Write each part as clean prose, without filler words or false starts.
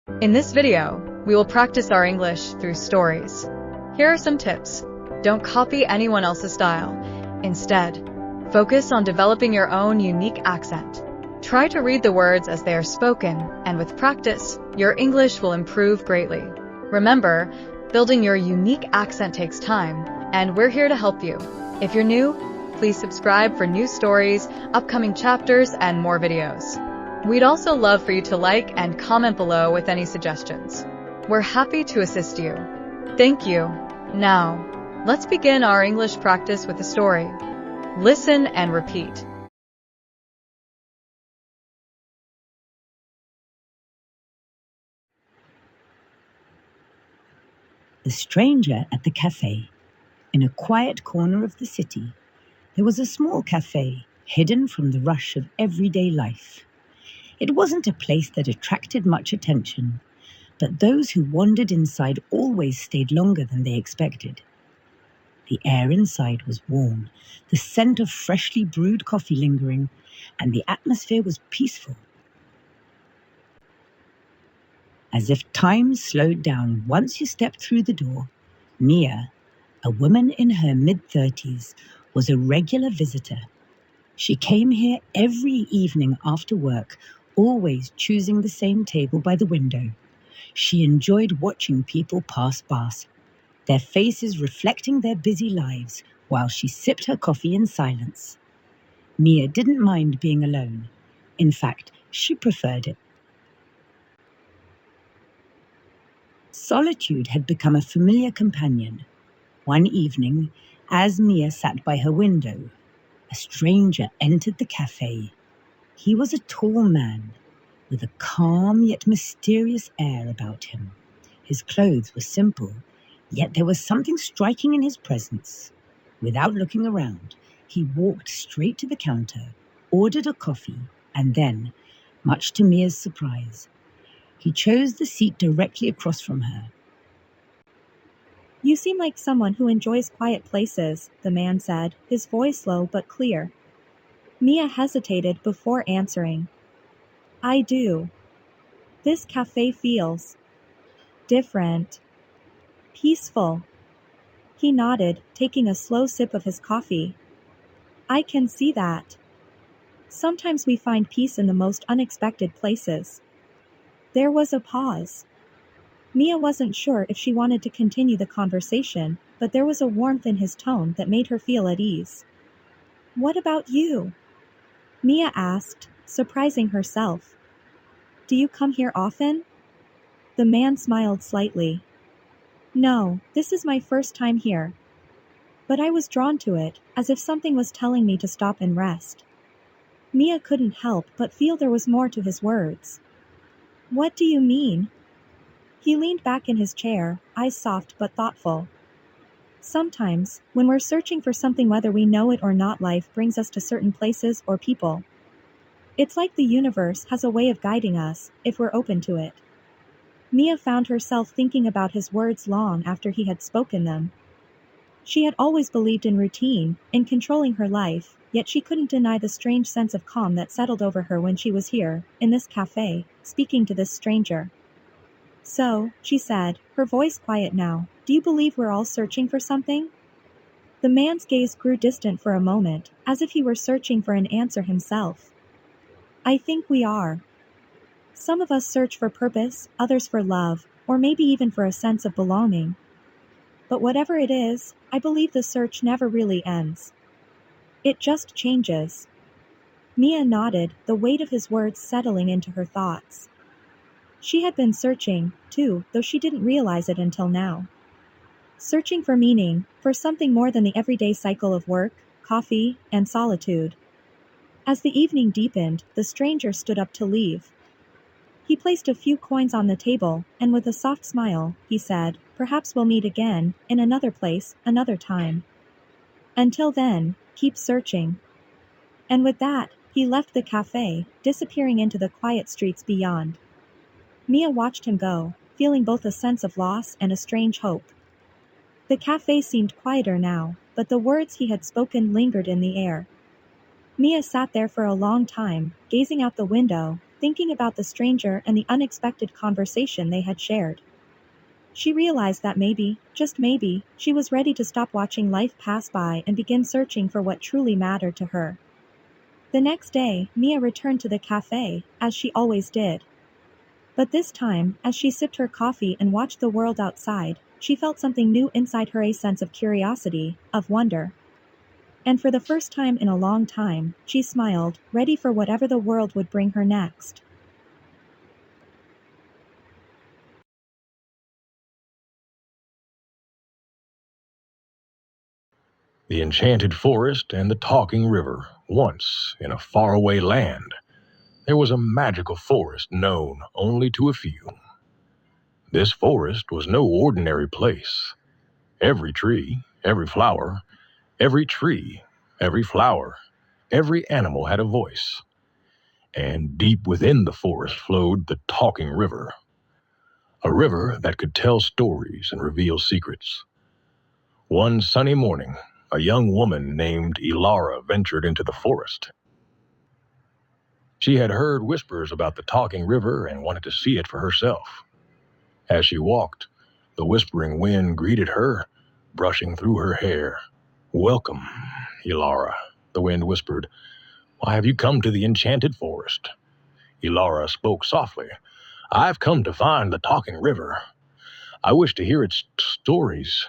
In this video, we will practice our English through stories. Here are some tips. Don't copy anyone else's style. Instead, focus on developing your own unique accent. Try to read the words as they are spoken, and with practice, your English will improve greatly. Remember, building your unique accent takes time, and we're here to help you. If you're new, please subscribe for new stories, upcoming chapters, and more videos. We'd also love for you to like and comment below with any suggestions. We're happy to assist you. Thank you. Now, let's begin our English practice with a story. Listen and repeat. The stranger at the cafe. In a quiet corner of the city, there was a small cafe hidden from the rush of everyday life. It wasn't a place that attracted much attention, but those who wandered inside always stayed longer than they expected. The air inside was warm, the scent of freshly brewed coffee lingering, and the atmosphere was peaceful. As if time slowed down once you stepped through the door, Mia, a woman in her mid-30s, was a regular visitor. She came here every evening after work, always choosing the same table by the window. She enjoyed watching people pass by, their faces reflecting their busy lives while she sipped her coffee in silence. Mia didn't mind being alone. In fact, she preferred it. Solitude had become a familiar companion. One evening, as Mia sat by her window, a stranger entered the cafe. He was a tall man, with a calm yet mysterious air about him. His clothes were simple, yet there was something striking in his presence. Without looking around, he walked straight to the counter, ordered a coffee, and then, much to Mia's surprise, he chose the seat directly across from her. "You seem like someone who enjoys quiet places," the man said, his voice low but clear. Mia hesitated before answering. "I do. This cafe feels different, peaceful." He nodded, taking a slow sip of his coffee. "I can see that. Sometimes we find peace in the most unexpected places." There was a pause. Mia wasn't sure if she wanted to continue the conversation, but there was a warmth in his tone that made her feel at ease. "What about you?" Mia asked, surprising herself. "Do you come here often?" The man smiled slightly. "No, this is my first time here. But I was drawn to it, as if something was telling me to stop and rest." Mia couldn't help but feel there was more to his words. "What do you mean?" He leaned back in his chair, eyes soft but thoughtful. "Sometimes, when we're searching for something, whether we know it or not, life brings us to certain places or people. It's like the universe has a way of guiding us, if we're open to it." Mia found herself thinking about his words long after he had spoken them. She had always believed in routine, in controlling her life, yet she couldn't deny the strange sense of calm that settled over her when she was here, in this cafe, speaking to this stranger. "So," she said, her voice quiet now, "do you believe we're all searching for something?" The man's gaze grew distant for a moment, as if he were searching for an answer himself. "I think we are. Some of us search for purpose, others for love, or maybe even for a sense of belonging. But whatever it is, I believe the search never really ends. It just changes." Mia nodded, the weight of his words settling into her thoughts. She had been searching, too, though she didn't realize it until now. Searching for meaning, for something more than the everyday cycle of work, coffee, and solitude. As the evening deepened, the stranger stood up to leave. He placed a few coins on the table, and with a soft smile, he said, "Perhaps we'll meet again, in another place, another time. Until then, keep searching." And with that, he left the cafe, disappearing into the quiet streets beyond. Mia watched him go, feeling both a sense of loss and a strange hope. The cafe seemed quieter now, but the words he had spoken lingered in the air. Mia sat there for a long time, gazing out the window, thinking about the stranger and the unexpected conversation they had shared. She realized that maybe, just maybe, she was ready to stop watching life pass by and begin searching for what truly mattered to her. The next day, Mia returned to the cafe, as she always did. But this time, as she sipped her coffee and watched the world outside, she felt something new inside her, a sense of curiosity, of wonder. And for the first time in a long time, she smiled, ready for whatever the world would bring her next. The Enchanted Forest and the Talking River. Once, in a faraway land, there was a magical forest known only to a few. This forest was no ordinary place. Every tree, every flower, every tree, every flower, every animal had a voice. And deep within the forest flowed the Talking River, a river that could tell stories and reveal secrets. One sunny morning, a young woman named Ilara ventured into the forest. She had heard whispers about the Talking River and wanted to see it for herself. As she walked, the whispering wind greeted her, brushing through her hair. "Welcome, Ilara," the wind whispered. "Why have you come to the Enchanted Forest?" Ilara spoke softly. "I've come to find the Talking River. I wish to hear its stories."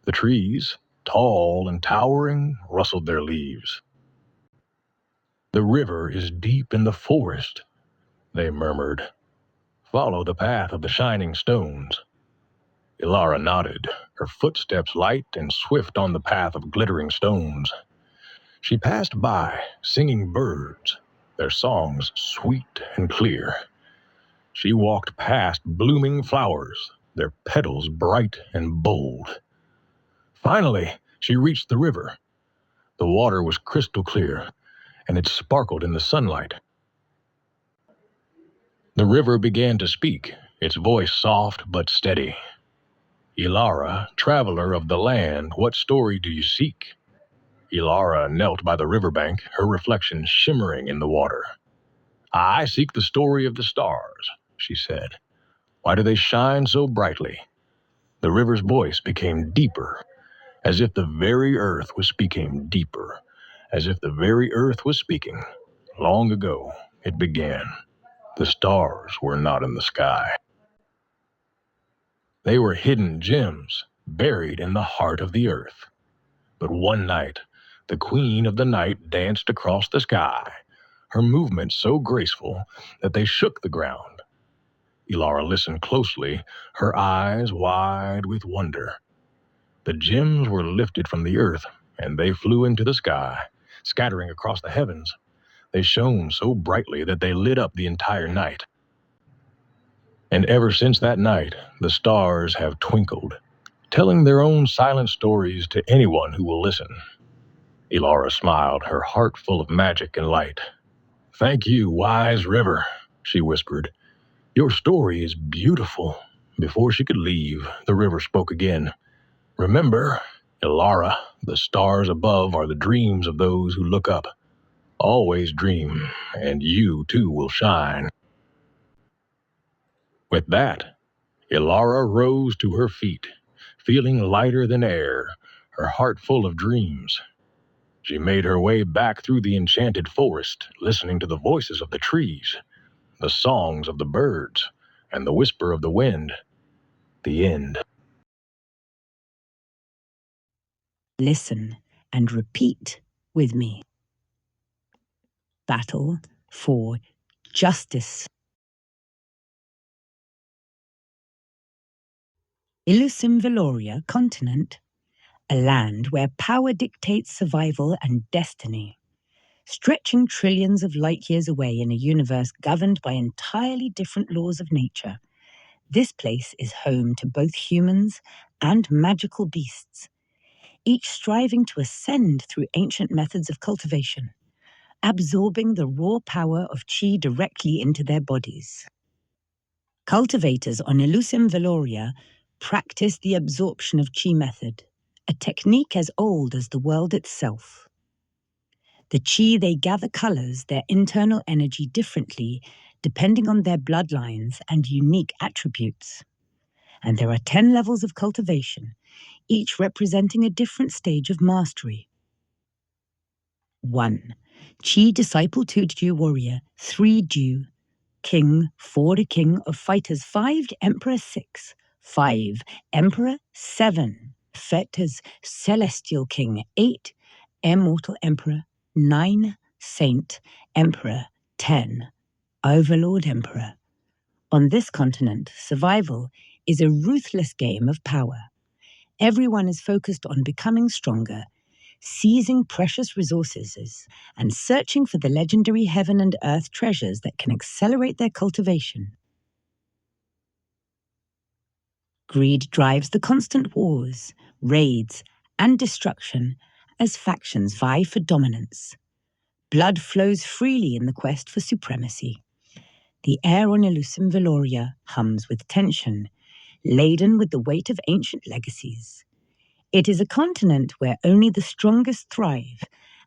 The trees, tall and towering, rustled their leaves. "The river is deep in the forest," they murmured. "Follow the path of the shining stones." Ilara nodded, her footsteps light and swift on the path of glittering stones. She passed by, singing birds, their songs sweet and clear. She walked past blooming flowers, their petals bright and bold. Finally, she reached the river. The water was crystal clear, and it sparkled in the sunlight. The river began to speak, its voice soft but steady. "Ilara, traveler of the land, what story do you seek?" Ilara knelt by the riverbank, her reflection shimmering in the water. "I seek the story of the stars," she said. "Why do they shine so brightly?" The river's voice became deeper, as if the very earth was speaking deeper, as if the very earth was speaking. Long ago, it began. The stars were not in the sky. They were hidden gems, buried in the heart of the earth. But one night, the queen of the night danced across the sky, her movements so graceful that they shook the ground. Ilara listened closely, her eyes wide with wonder. The gems were lifted from the earth, and they flew into the sky, scattering across the heavens. They shone so brightly that they lit up the entire night. And ever since that night, the stars have twinkled, telling their own silent stories to anyone who will listen. Ilara smiled, her heart full of magic and light. "Thank you, wise river," she whispered. "Your story is beautiful." Before she could leave, the river spoke again. "Remember, Ilara, the stars above are the dreams of those who look up. Always dream, and you too will shine." With that, Ilara rose to her feet, feeling lighter than air, her heart full of dreams. She made her way back through the enchanted forest, listening to the voices of the trees, the songs of the birds, and the whisper of the wind. The end. Listen and repeat with me. Battle for justice. Illusim Veloria continent, a land where power dictates survival and destiny. Stretching trillions of light years away in a universe governed by entirely different laws of nature, this place is home to both humans and magical beasts, each striving to ascend through ancient methods of cultivation, absorbing the raw power of chi directly into their bodies. Cultivators on Illusim Veloria practice the absorption of chi method, a technique as old as the world itself. The chi they gather colors their internal energy differently depending on their bloodlines and unique attributes. And there are 10 levels of cultivation, each representing a different stage of mastery. 1. Chi disciple 2 Dew warrior 3 Dew king 4 the king of fighters 5 emperor 6 5 emperor 7 fetters celestial king 8 immortal emperor 9 saint emperor 10 overlord emperor. On this continent, survival is a ruthless game of power. Everyone is focused on becoming stronger, seizing precious resources, and searching for the legendary heaven and earth treasures that can accelerate their cultivation. Greed drives the constant wars, raids, and destruction as factions vie for dominance. Blood flows freely in the quest for supremacy. The air on Illusum Veloria hums with tension, laden with the weight of ancient legacies. It is a continent where only the strongest thrive,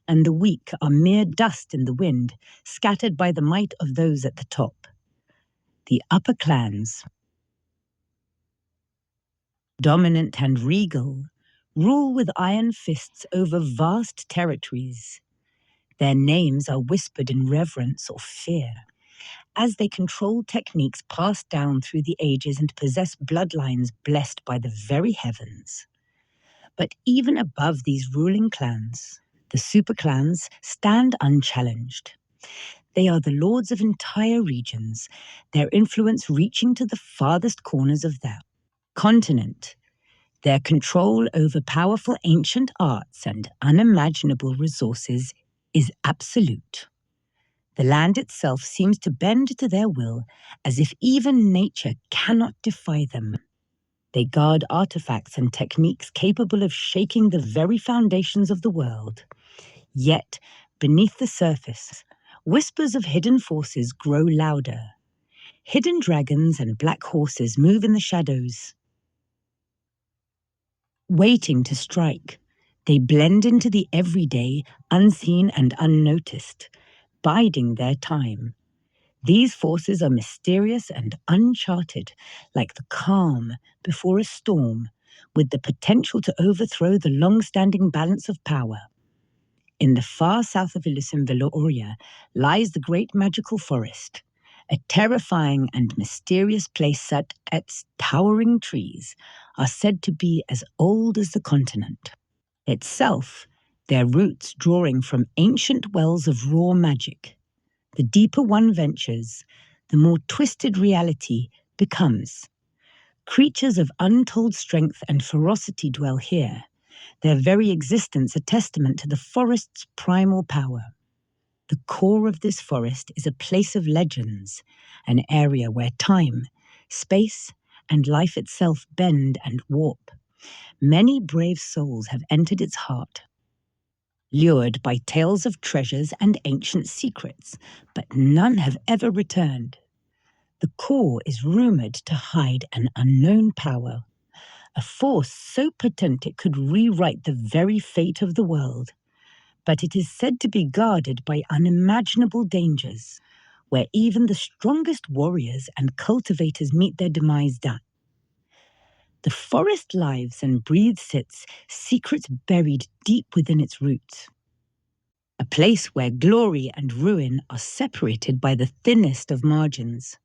and the weak are mere dust in the wind, scattered by the might of those at the top. The upper clans, dominant and regal, rule with iron fists over vast territories. Their names are whispered in reverence or fear, as they control techniques passed down through the ages and possess bloodlines blessed by the very heavens. But even above these ruling clans, the superclans stand unchallenged. They are the lords of entire regions, their influence reaching to the farthest corners of their continent. Their control over powerful ancient arts and unimaginable resources is absolute. The land itself seems to bend to their will, as if even nature cannot defy them. They guard artifacts and techniques capable of shaking the very foundations of the world. Yet, beneath the surface, whispers of hidden forces grow louder. Hidden dragons and black horses move in the shadows, waiting to strike. They blend into the everyday, unseen and unnoticed, biding their time. These forces are mysterious and uncharted, like the calm before a storm, with the potential to overthrow the long-standing balance of power. In the far south of Illusum Veloria lies the great magical forest, a terrifying and mysterious place that its towering trees are said to be as old as the continent itself, their roots drawing from ancient wells of raw magic. The deeper one ventures, the more twisted reality becomes. Creatures of untold strength and ferocity dwell here, their very existence a testament to the forest's primal power. The core of this forest is a place of legends, an area where time, space, and life itself bend and warp. Many brave souls have entered its heart, lured by tales of treasures and ancient secrets, but none have ever returned. The core is rumored to hide an unknown power, a force so potent it could rewrite the very fate of the world. But it is said to be guarded by unimaginable dangers, where even the strongest warriors and cultivators meet their demise. The forest lives and breathes its secrets buried deep within its roots. A place where glory and ruin are separated by the thinnest of margins.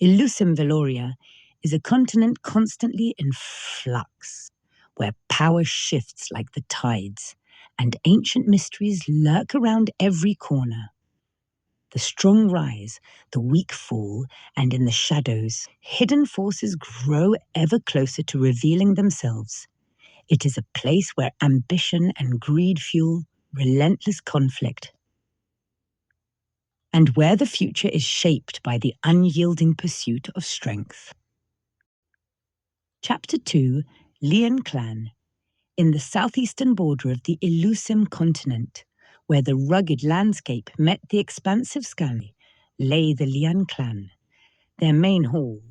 Illusum Veloria is a continent constantly in flux, where power shifts like the tides, and ancient mysteries lurk around every corner. The strong rise, the weak fall, and in the shadows, hidden forces grow ever closer to revealing themselves. It is a place where ambition and greed fuel relentless conflict, and where the future is shaped by the unyielding pursuit of strength. Chapter 2, Lian Clan. In the southeastern border of the Illusum continent, where the rugged landscape met the expansive sky, lay the Lian Clan. Their main hall,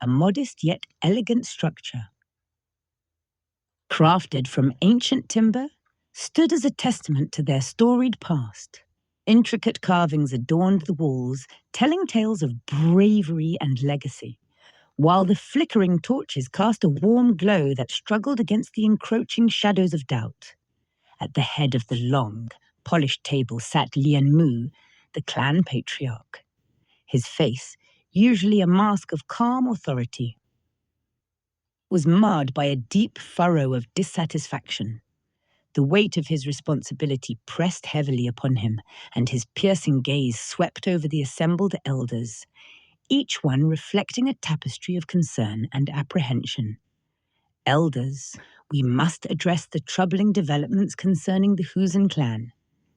a modest yet elegant structure, crafted from ancient timber, stood as a testament to their storied past. Intricate carvings adorned the walls, telling tales of bravery and legacy, while the flickering torches cast a warm glow that struggled against the encroaching shadows of doubt. At the head of the long, polished table sat Lien Mu, the clan patriarch. His face, usually a mask of calm authority, was marred by a deep furrow of dissatisfaction. The weight of his responsibility pressed heavily upon him, and his piercing gaze swept over the assembled elders, each one reflecting a tapestry of concern and apprehension. Elders, we must address the troubling developments concerning the Huzen clan.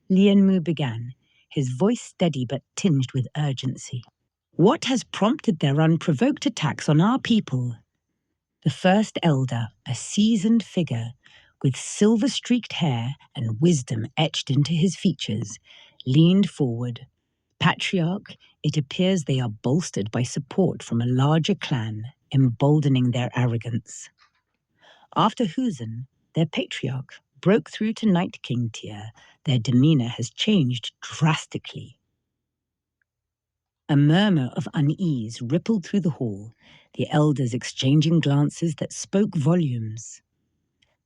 Lien Mu began, his voice steady but tinged with urgency. What has prompted their unprovoked attacks on our people? The first elder, a seasoned figure, with silver-streaked hair and wisdom etched into his features, leaned forward. Patriarch, it appears they are bolstered by support from a larger clan, emboldening their arrogance. After Huzen, their patriarch, broke through to Night King tier, their demeanor has changed drastically. A murmur of unease rippled through the hall, the elders exchanging glances that spoke volumes.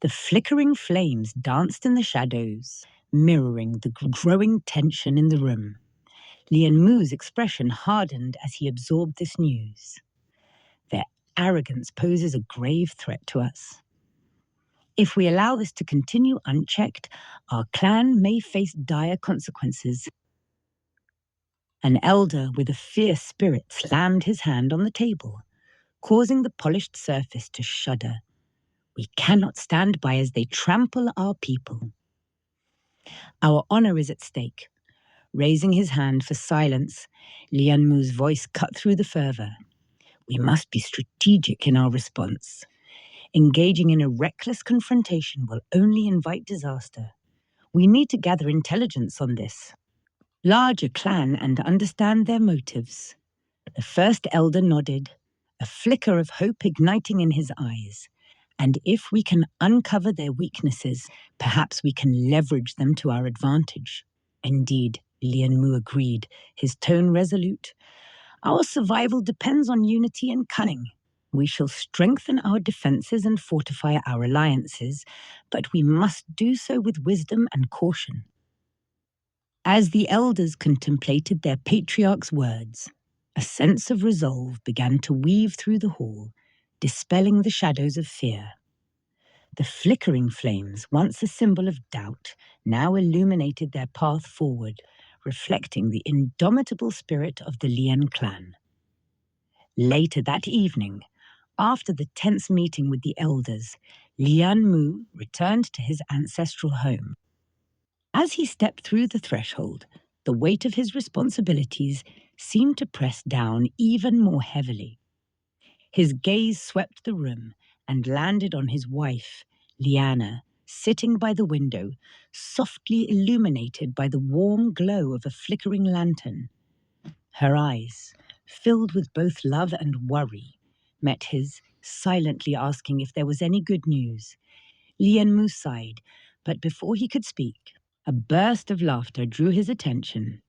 The flickering flames danced in the shadows, mirroring the growing tension in the room. Lien Mu's expression hardened as he absorbed this news. Their arrogance poses a grave threat to us. If we allow this to continue unchecked, our clan may face dire consequences. An elder with a fierce spirit slammed his hand on the table, causing the polished surface to shudder. We cannot stand by as they trample our people. Our honor is at stake. Raising his hand for silence, Lien Mu's voice cut through the fervor. We must be strategic in our response. Engaging in a reckless confrontation will only invite disaster. We need to gather intelligence on this. Larger clan and understand their motives. The first elder nodded, a flicker of hope igniting in his eyes. And if we can uncover their weaknesses, perhaps we can leverage them to our advantage. Indeed, Lien Mu agreed, his tone resolute. Our survival depends on unity and cunning. We shall strengthen our defenses and fortify our alliances, but we must do so with wisdom and caution. As the elders contemplated their patriarch's words, a sense of resolve began to weave through the hall, dispelling the shadows of fear. The flickering flames, once a symbol of doubt, now illuminated their path forward, reflecting the indomitable spirit of the Lien clan. Later that evening, after the tense meeting with the elders, Lien Mu returned to his ancestral home. As he stepped through the threshold, the weight of his responsibilities seemed to press down even more heavily. His gaze swept the room and landed on his wife, Liana, sitting by the window, softly illuminated by the warm glow of a flickering lantern. Her eyes, filled with both love and worry, met his, silently asking if there was any good news. Lien Mu sighed, but before he could speak, a burst of laughter drew his attention.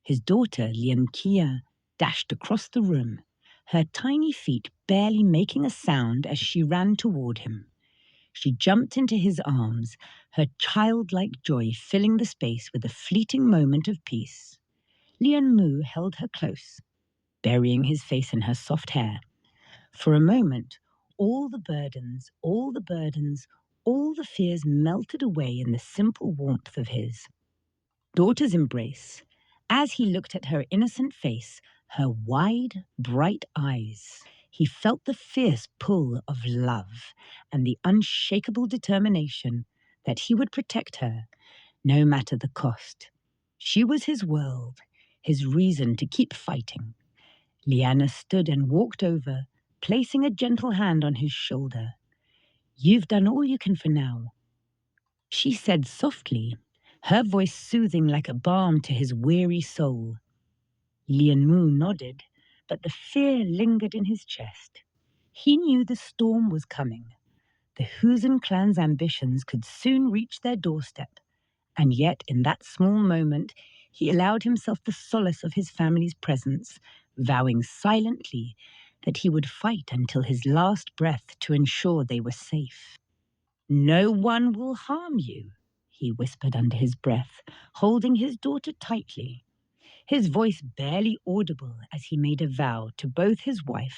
His daughter, Lien Kia, dashed across the room, her tiny feet barely making a sound as she ran toward him. She jumped into his arms, her childlike joy filling the space with a fleeting moment of peace. Lien Mu held her close, burying his face in her soft hair. For a moment, all the burdens, all the fears melted away in the simple warmth of his daughter's embrace. As he looked at her innocent face, her wide, bright eyes, he felt the fierce pull of love and the unshakable determination that he would protect her, no matter the cost. She was his world, his reason to keep fighting. Liana stood and walked over, placing a gentle hand on his shoulder. "You've done all you can for now," she said softly, her voice soothing like a balm to his weary soul. Lien Mu nodded, but the fear lingered in his chest. He knew the storm was coming. The Huzen clan's ambitions could soon reach their doorstep, and yet in that small moment, He allowed himself the solace of his family's presence, vowing silently that he would fight until his last breath to ensure they were safe. "No one will harm you," he whispered under his breath, holding his daughter tightly, his voice barely audible as he made a vow to both his wife